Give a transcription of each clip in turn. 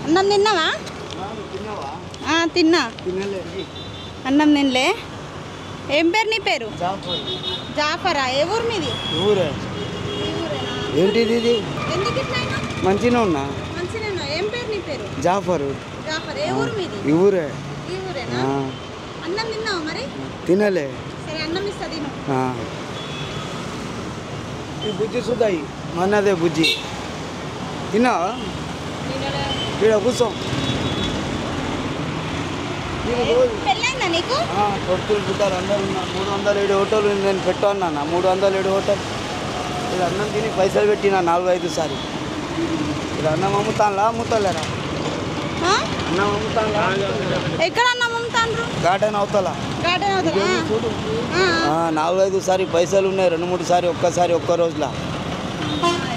అన్నం తిన్నావా? తిన్నా. అన్నం తినలే. ఏం పేరు నీ పేరు? జాఫరా. ఏ ఊరు మీది? ఊరే. ఏంటిది ఇది? ఎందుకు ఇట్లా అయినా? మంచిగా ఉన్నా. మంచిగా ఉన్నా. ఏం పేరు నీ పేరు? జాఫరు. జాఫర్. ఏ ఊరు మీది? ఈ ఊరే. ఈ ఊరేనా? అన్నం తిన్నావా మరి? తినలే. సరే అన్నం ఇస్తా తిను. ఈ బుజ్జి సుధాయి మన్నదే బుజ్జి తిన్నావా? ఇక్కడ కూర్చో. పెళ్ళైందా నీకు? కొడుకులు పుట్టారు అందరు ఉన్నారు. 307 హోటల్ నేను పెట్టాను. 307 హోటల్. ఇది అన్నం తిని పైసలు పెట్టినా 4-5 సారి. ఇది అన్నం అమ్ముతానులా అమ్ముతలేరా? అన్నం అమ్ముతానులా? ఎక్కడ అన్నం అమ్ముతాను? గార్డెన్ అవుతలా. గార్డెన్ అవుతలా. 4-5 సారి పైసలు ఉన్నాయి. 2-3 సారి ఒక్కసారి ఒక్క రోజులా.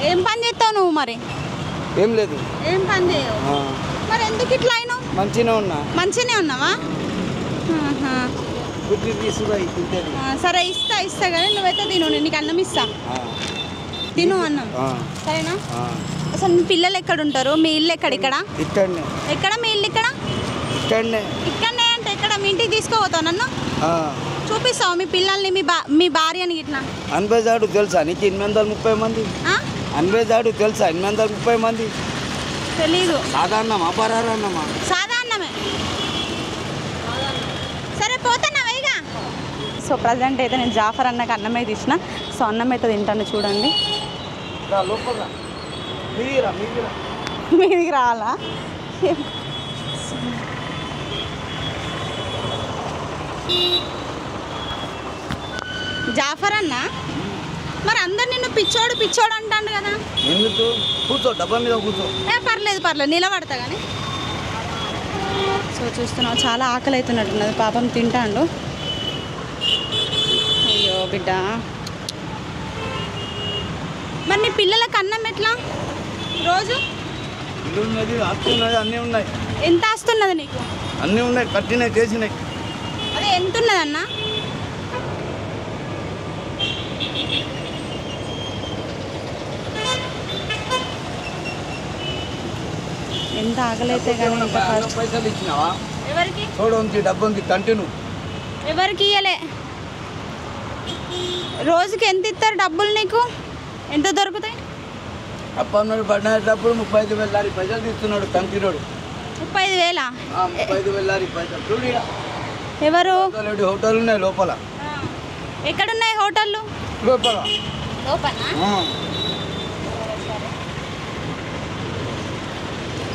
ఏం పని చేస్తావు నువ్వు మరి? ఏం లేదు. ఏం పని చేయవు మరి? ఎందుకు ఇట్లా అయినావు? మంచిగానే ఉన్నా. మంచిగానే ఉన్నావా? సరే ఇస్తా కానీ నువ్వైతే తిను. నీకు అన్నం ఇస్తా. తిను అన్నం. సరేనా? అసలు మీ పిల్లలు ఎక్కడ ఉంటారు? మీ ఇల్లు ఎక్కడ? ఇక్కడ ఇక్కడనే. ఎక్కడ మీ ఇల్లు? ఇక్కడ ఇక్కడనే అంటే ఎక్కడ? మీ ఇంటికి తీసుకోపోతావు నన్ను? చూపిస్తావు మీ పిల్లల్ని, మీ భార్యని ఇట్లా? అన్బేజాడు తెలుసా నీకు? 830 మంది. అన్బేజాడు తెలుసా? 830 మంది. తెలీదు. సాధారణమా పరారణమా? సాధారణమే. సరే పోతున్నా వైగా. సో ప్రజెంట్ అయితే నేను జాఫర్ అన్నకు అన్నం అయితే ఇచ్చిన. సో అన్నం అయితే తింటాను చూడండి. మీదికి రావాలా? జాఫర్ అన్న మరి అందరు నిన్ను పిచ్చోడు అంటాడు కదా? ఎందుకు? కూర్చో, డబ్బా మీద కూర్చో. పర్లేదు నిలబడతా కానీ. సో చూస్తున్నావు చాలా ఆకలి అవుతున్నట్టున్నది. పాపం తింటాడు. అయ్యో బిడ్డ. మరి నీ పిల్లలకు అన్నం ఎట్లా రోజు? ఇల్లు ఉన్నది, ఆస్తి ఉన్నది, అన్నీ ఉన్నాయి. ఎంత ఆస్తున్నది నీకు? అన్నీ ఉన్నాయి, కట్టినాయి, చేసినాయి. అదే ఎంత ఉన్నది అన్న? ఎంత ఆకలైతే కానీ పైసలు ఇచ్చినావా? ఎవరికి? చూడండి డబ్బు ఉంది కంటిన్యూ. ఎవరికి ఇయ్యలే. రోజుకి ఎంత ఇస్తారు డబ్బులు నీకు? ఎంత దొరుకుతాయి? అప్పన్నాడు పడినప్పుడు 35,000 లారీ పైసలు తీస్తున్నాడు కంటిన్యూడు. 35,000? 35,000 లారీ పైసలు. చూడు ఎవరు? హోటల్ ఉన్నాయి లోపల. ఎక్కడున్నాయి హోటళ్ళు? లోపల.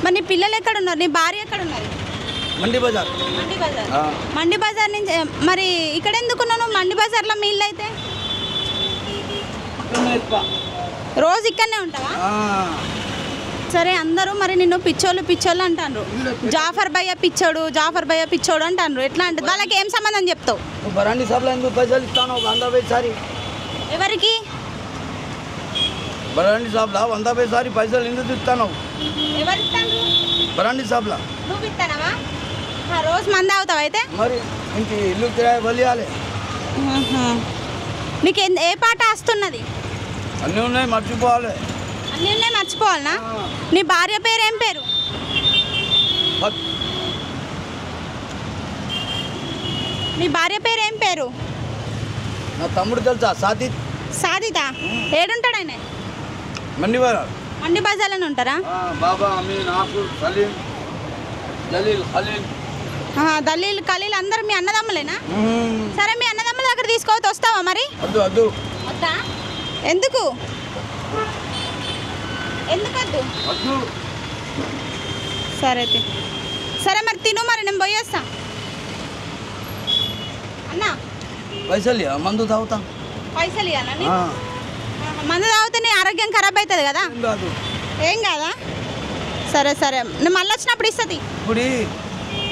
మరి నీ పిల్లలు ఎక్కడ ఉన్నారు? నీ భార్య ఎక్కడ ఉన్నారు? మండి బజార్. మండి బజార్ నుంచి మరి ఇక్కడ ఎందుకున్నాను? మండి బజార్లో మీ ఇల్లు అయితే రోజు ఇక్కడనే ఉంటావా? సరే అందరూ మరి నిన్ను పిచ్చోళ్ళు అంటారు. జాఫర్ భయ్య పిచ్చోడు అంటారు. ఎట్లా అంటే వాళ్ళకి ఏం సంబంధం చెప్తావు? బరాండి సభలో ఎందుకు పైసలు ఇస్తాను? 100 సారి. ఎవరికి? బరాండి సాబ్లా 100 సారి పైసలు ఎందుకు ఇస్తాను? ఎవరిస్తాను? బరాండి సాబ్లా. నువ్వు ఇస్తానవా? రోజు మంది అవుతావు అయితే? మరి ఇంటి ఇల్లు కిరాయి వలియాలి. నీకు ఏ పాట వస్తున్నది? అన్నీ ఉన్నాయి, మర్చిపోవాలి. అన్నీ ఉన్నాయి మర్చిపోవాలనా? నీ భార్య పేరు ఏం పేరు? నీ భార్య పేరు ఏం పేరు? నా తమ్ముడు తెలుసా? సాదితా. ఏడుంటాడు ఆయన? మండి బజార్లోనే ఉంటారా? బాబా, అమీన్, ఆఫూర్, సలీం, జలీల్, ఖలీల్. దలీల్, ఖలీల్ అందరు మీ అన్నదమ్ములేనా? సరే మీ అన్నదమ్ముల దగ్గర తీసుకోవద్దు, వస్తావా మరి? వద్దు. వద్దా? ఎందుకు వద్దు? సరే మరి తిను. మరి నేను పోయేస్తా. అన్నా పైసలు మందు తాగుతా. పైసలు ఇవ్వాలని? మందు తాగితే నీ ఆరోగ్యం ఖరాబ్ అవుతుంది కదా? ఏం కాదా? సరే నేను మళ్ళీ వచ్చినప్పుడు ఇస్తుంది.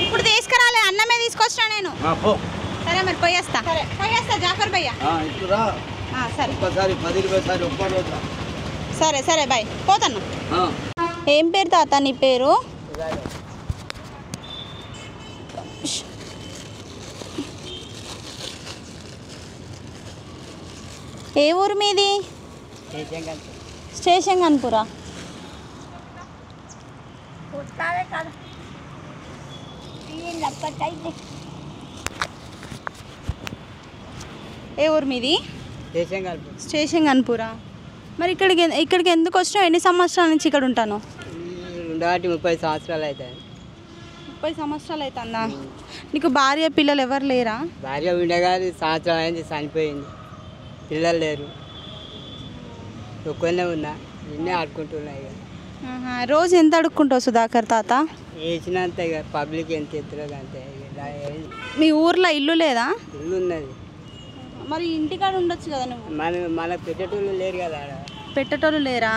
ఇప్పుడు తీసుకురాలే, అన్నమే తీసుకొచ్చినా నేను. సరే మరి పోయేస్తా. జాఫర్ భయ్య. సరే బాయ్, పోతాను. ఏం పేరు తాత నీ పేరు? ఏ ఊరు మీది? స్టేషన్ కన్పురా. ఏ ఊరు మీది? స్టేషన్ కనుపూరా. మరి ఇక్కడికి ఎందుకు వచ్చినావు? ఎన్ని సంవత్సరాల నుంచి ఇక్కడ ఉంటాను? 30 సంవత్సరాలు అవుతాయి. 30 సంవత్సరాలు అవుతుందా? నీకు భార్య పిల్లలు ఎవరు లేరా? భార్య ఉండగా సంవత్సరం అయింది, చనిపోయింది. పిల్లలు లేరు, ఒక్కనే ఉన్నా. నిన్నే ఆడుకుంటున్నాయి. రోజు ఎంత అడుక్కుంటావు సుధాకర్ తాత? వేసినంత ఇక పబ్లిక్ ఎంత ఎత్తులో అంతే. మీ ఊర్లో ఇల్లు లేదా? ఇల్లు ఉన్నది. మరి ఇంటికాడ ఉండొచ్చు కదా నువ్వు. మనకు పెట్టేటోళ్ళు లేరు కదా. పెట్టేటోళ్ళు లేరా?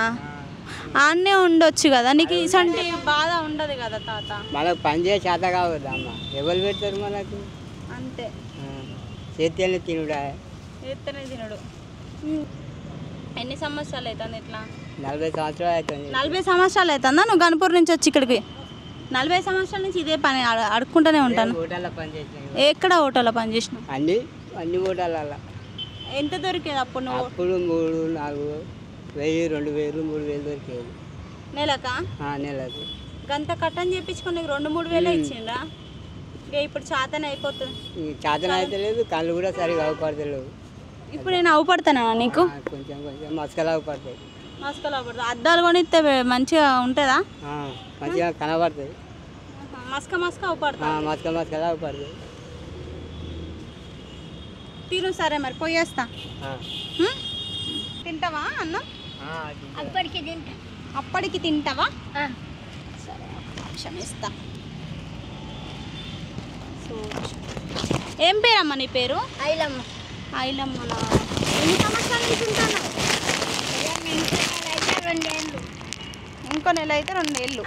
ఆన్నే ఉండొచ్చు కదా. నీకు ఇసంటి బాధ ఉండదు కదా తాత. మనకు పని చేసే చేత కావద్దు అమ్మ. ఎవరు పెడతారు మనకు? అంతే, చేతినే తినుడా. చేతినే తినడు. ఎన్ని సంవత్సరాలు అవుతుంది ఇట్లా? 40 సంవత్సరాలు అవుతుంది. 40 సంవత్సరాలు అవుతుందా నువ్వు గన్పూర్ నుంచి వచ్చి ఇక్కడికి? 40 సంవత్సరాల నుంచి ఇదే పని అడుక్కుంటూనే ఉంటాను. హోటల్లో పని చేసాను. ఎక్కడ హోటల్లో పని చేసినావు? అన్ని హోటల్లో. ఎంత దొరికేది అప్పుడు నువ్వు? అప్పుడు 3, 4, 1000, 2000, 3000 దొరికేది నెలకా? నెలకు. గంత కట్టని చెప్పించుకుని 2-3 వేలే ఇచ్చిండ్రా? ఇక ఇప్పుడు చాతన అయిపోతుంది. చాతన అయితే లేదు, కళ్ళు కూడా సరిగా అవుపడతలేవు. ఇప్పుడు నేను అవుపడతానా నీకు? కొంచెం మస్కలు అవుపడతాయి. మస్కలు అవుపడతాయి. అద్దాలు కొనిస్తే మంచిగా ఉంటుందా? మంచిగా కనబడుతుంది. మస్క అవుపడతా. మస్కలు అవుపడతాయి. తిను. సరే మరి పోయేస్తా. తింటావా అన్నం? అప్పటికి తింటావా? సరే, క్షమిస్తా. ఏం పేరమ్మా నీ పేరు? ఐలమ్మ. ఐలమ్మనా? ఎన్ని సంవత్సరాల నుంచి ఉంటాను? ఇంకో నెల అయితే 2 ఏళ్ళు.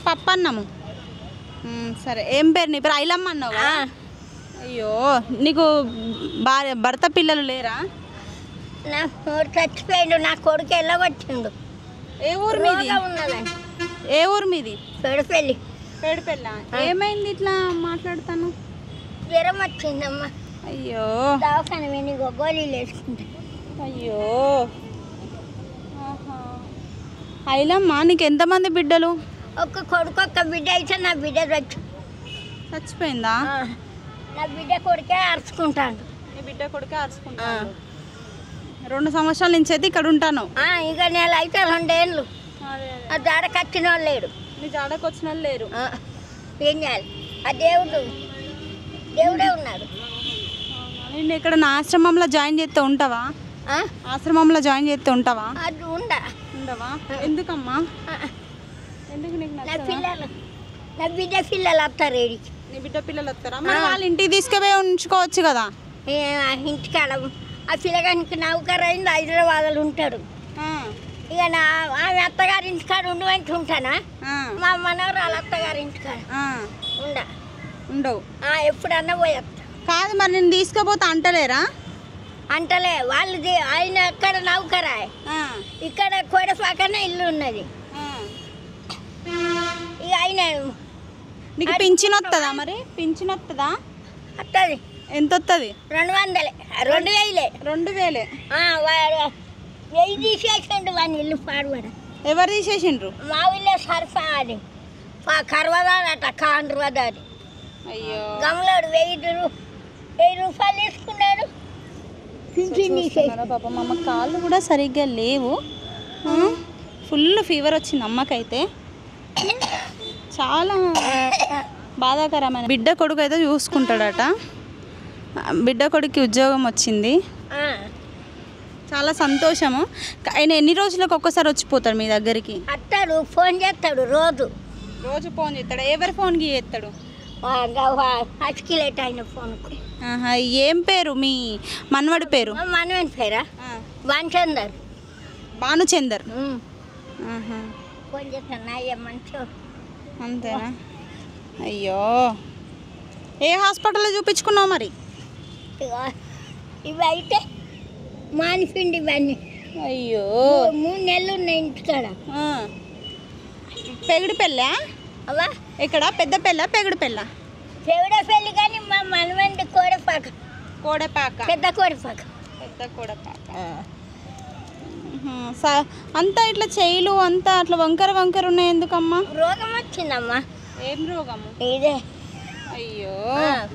పప్పు అన్నము. సరే, ఏం పేరు నీ పేరు? ఐలమ్మ అన్నావు కదా? అయ్యో, నీకు భర్త పిల్లలు లేరా? నా చచ్చిపోయిండు. నా కొడుకు వెళ్ళగొచ్చిండు. ఏ ఊరు మీది? ఏ ఊరు మీది? పెడపల్లి. పెడపల్లా? ఏమైంది ఇట్లా మాట్లాడుతాను? జ్వరం వచ్చిందమ్మా. అయ్యో, దవాఖాన వెళ్ళి గోళీలు వేసుకుంటా. అయ్యో. ఐలమ్మ, నీకు ఎంతమంది బిడ్డలు? ఒక్క కొడుకు, ఒక్క బిడ్డ. అయితే నా బిడ్డ చచ్చిపోయిందా? నా బిడ్డ కొడుకే అరుచుకుంటాను. నీ బిడ్డ కొడుకే అరుచుకుంటాను. 2 సంవత్సరాల నుంచి అయితే ఇక్కడ ఉంటాను. ఇక నెల అయితే 2 ఏళ్ళు. ఆ జాడకు వచ్చిన వాళ్ళు లేడు. నీ జాడకు వచ్చిన వాళ్ళు లేరు. ఏం చేయాలి? ఆ దేవుడే ఉన్నాడు. నేను ఇక్కడ నా ఆశ్రమంలో జాయిన్ చేస్తే ఉంటావా? ఆశ్రమంలో జాయిన్ చేస్తే ఉంటావా? అది ఉండవా? ఎందుకమ్మా? ఎందుకు? నీకు నా బిడ్డ పిల్లలు వస్తారు. ఏడికి నీ బిడ్డ పిల్లలు వస్తారా? మరి వాళ్ళ ఇంటికి తీసుకుపోయి ఉంచుకోవచ్చు కదా. ఇంటికాడ ఆ పిల్లగానికి నౌకరు అయింది, హైదరాబాద్లో ఉంటాడు. ఇక ఆమె అత్తగారి ఇంటికాడ ఉండమంటే ఉంటానా? మా మనవరు వాళ్ళ అత్తగారి ఇంటికాడ ఉండవు. ఎప్పుడన్నా పోయేస్తా. కాదు, మరి నేను తీసుకుపోతా అంటలేరా? అంటలే. వాళ్ళది ఆయన అక్కడ నౌకరా, ఇక్కడ కోడపాకన ఇల్లు ఉన్నది. ఇక ఆయన నీకు పింఛన్ వస్తుందా? మరి పింఛన్ వస్తుందా? వస్తుంది. ఎంత వస్తుంది? 200. 2000. 2000? 1000 తీసేసిండు వాడిని ఇల్లు పాడుబడ. ఎవరు తీసేసిండ్రు? మా ఊళ్ళో సరఫా అది కర్వదాడట, కాండ్రదాది. అయ్యో, గమలాడు 1000 రూపాయలు తీసుకున్నాడు. పాప మా అమ్మ కాళ్ళు కూడా సరిగ్గా లేవు. ఫుల్ ఫీవర్ వచ్చింది అమ్మకైతే. చాలా బాధాకరమైన. బిడ్డ కొడుకు అయితే చూసుకుంటాడట. బిడ్డ కొడుకు ఉద్యోగం వచ్చింది. చాలా సంతోషము. ఆయన ఎన్ని రోజులకు ఒక్కసారి వచ్చిపోతాడు మీ దగ్గరికి? అత్తాడు, ఫోన్ చేస్తాడు. రోజు ఫోన్ చేస్తాడు. ఎవరి ఫోన్కి చేస్తాడు? అచ్కిలేట్ అయిన ఫోన్కు. ఏం పేరు మీ మనవడి పేరు? మనవడి పేరా? భానుచందర్. ఫోన్ చేస్తాను. మంచిగా. అంతేనా? అయ్యో, ఏ హాస్పిటల్లో చూపించుకున్నావు మరి? ఇవి అయితే మానిపిండి ఇవన్నీ. అయ్యో, 3 నెలలు ఉన్నాయి ఇంటికాడ. పెగుడు పెళ్ళా? అవా ఇక్కడ పెద్ద పెళ్ళ పెగుడు పెళ్ళ? పెగుడ పెళ్ళి కానీ మా మనవండి కోడపాక. కోడపాక? పెద్ద కోడపాక. పెద్ద కూడా పాప. అంతా ఇట్లా చెయ్యిలు అంతా అట్లా వంకర వంకర ఉన్నాయి ఎందుకమ్మా? రోగం వచ్చిందమ్మా. ఏం రోగము? ఇదే. అయ్యో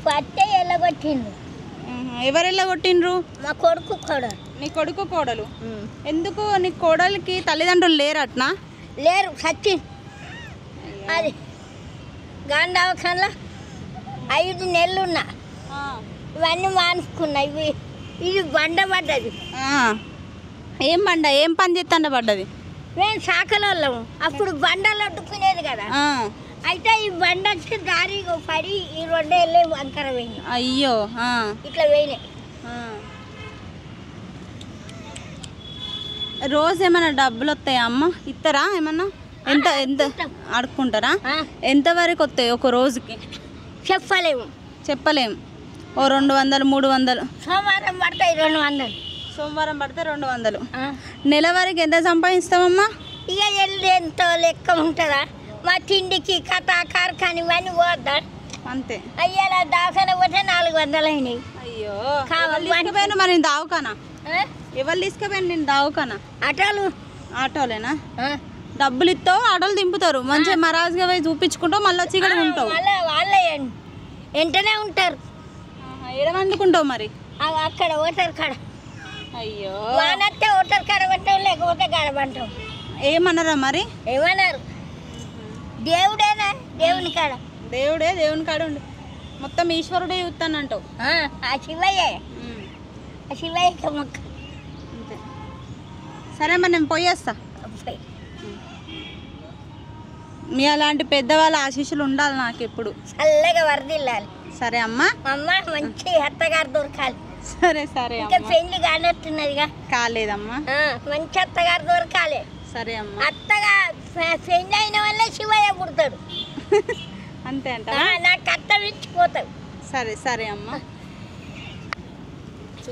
పట్టే ఎల్లగొట్టిండు. ఎవరు ఎల్లగొట్టిండ్రు? మా కొడుకు కోడలు. నీ కొడుకు కోడలు? ఎందుకు నీ కోడలికి తల్లిదండ్రులు లేరట్నా? లేరు, సచ్చి. అది గాంధీ 5 నెలలున్నా ఇవన్నీ మానుకున్నా. ఇది బండ పడ్డది. ఏం బండ? ఏం పని చేస్తాండ పడ్డది? మేము శాఖలోళ్ళము, అప్పుడు బండలు అడ్డుకునేది కదా. అయితే ఈ బండ వచ్చి దారి పడి ఈ 2 ఏళ్ళే వంకర పోయినాయి. అయ్యో ఇట్లా పోయినాయి. రోజు ఏమైనా డబ్బులు వస్తాయా అమ్మ? ఇస్తారా ఏమన్నా? ఎంత ఎంత అడుక్కుంటారా? ఎంతవరకు వస్తాయి ఒక రోజుకి? చెప్పలేము. చెప్పలేము. ఓ 200 300. సోమవారం పడతాయి 200. సోమవారం పడితే 200. నెల వరకు ఎంత సంపాదిస్తామమ్మా? ఇక వెళ్ళి ఎంతో లెక్క ఉంటుందా? మా తిండికి కథ కార్ఖాని ఇవన్నీ పోద్దా? అంతే. అయ్యేలా దాకాన పోతే 400 అయినాయి. అయ్యో కావాలి. మరి నేను దావుకానా? ఎవరు తీసుకుపోయాను నేను దావుకానా? ఆటోలేనా? డబ్బులు ఇస్తావు, ఆటోలు దింపుతారు. మంచిగా మరాజుగా పోయి చూపించుకుంటావు, మళ్ళీ వచ్చి ఇక్కడ ఉంటావు. వాళ్ళే వెంటనే ఉంటారు. ఏడ వండుకుంటావు మరి? అక్కడ ఓటర్ కాడ. అయ్యో వానత్తే ఓటర్ కాడ పట్టాం, లేకపోతే కాడ పట్టాం. ఏమన్నారా మరి? ఏమన్నారు? దేవుడేనా? దేవుని కాడ. దేవుని కాడ ఉండు. మొత్తం ఈశ్వరుడే చూస్తానంటావు. ఆ శివయ్యే. ఆ శివయ్యకి మొక్క. అంతే. సరే మరి నేను పోయేస్తా. మీ అలాంటి పెద్దవాళ్ళ ఆశీస్సులు ఉండాలి నాకు ఎప్పుడు. చల్లగా వరదిల్లాలి. సరే అమ్మా. అమ్మ మంచి అత్తగారు దొరకాలి. సరే సరే ఇంకా పెళ్లి కానట్టున్నదిగా. కాలేదమ్మా. మంచి అత్తగారు దొరకాలి. సరే అమ్మా. అత్తగా పెళ్లి అయిన వల్ల శివయ్య పుడతాడు. అంతే అంట. నాకు అత్త విచ్చిపోతాడు. సరే సరే అమ్మా.